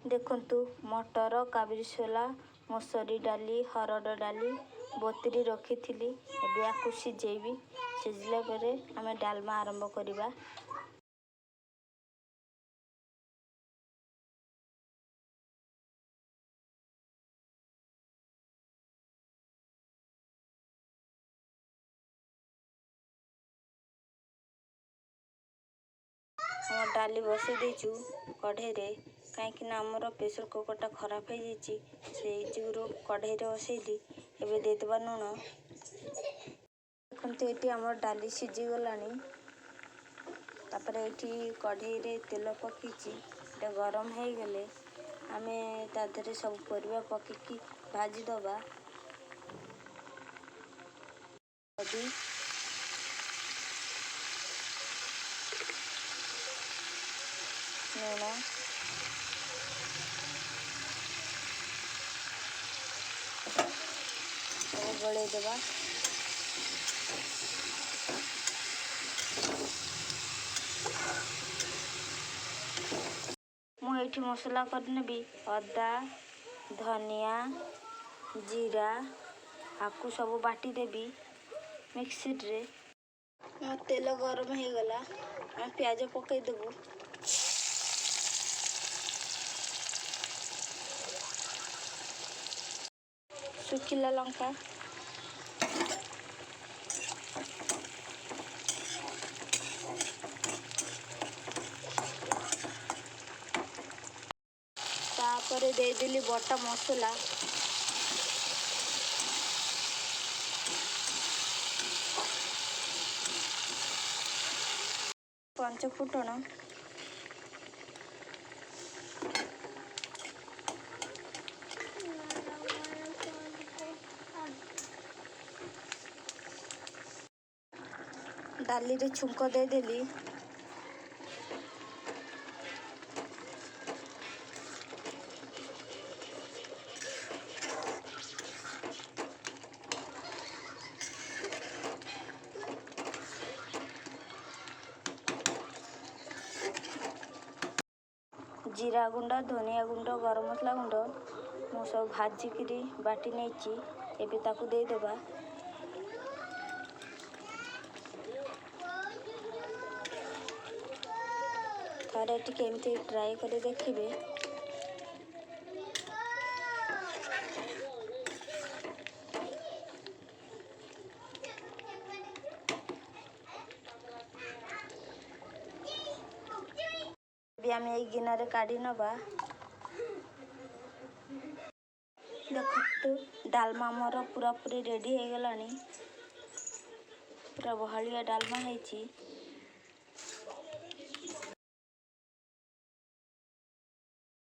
देखंतु मटर काबिरसोला मसरी डाली हरड़ डाली बतरी रखी थी। एबे आकु सिझेबी सिझिला परे आमे डालमा आरंभ करिबा। हम डाली बसई देचु कढ़ई रे कहीं आमर प्रेसर कुकरटा खराब हो जो कढ़ई रे बसईली। एबे देदेबा लुण। देखते ये आम डाली सीझी गलानी। तापर ये कढ़ई रे तेल पकईची गरम हो गले आमे तादरे सब परिबा पकईकी भाजी दबा। लुण गले देवा। मुझे मसला करनेबी अदा धनिया जीरा आकु सब बाटी देबी मिक्सी रे। तेल गरम हो गला आम प्याज पकई देबू। सुखिला लंका तापरे देदेली बटा मसला पंच फुटण डाली रे छुंक देदेली। जीरा गुंड धनिया गुंड गरम मसला गुंड मु सब भाजिकी बाटी नहीं एबे ताकू दे देबा। थरे टिके एमती ट्राई करे देखिबे। आम गिनारे काढ़ी नबा। देखो डालमा मोर पूरा पूरी रेडी हो गलानी। पूरा बहलिया डालमा है।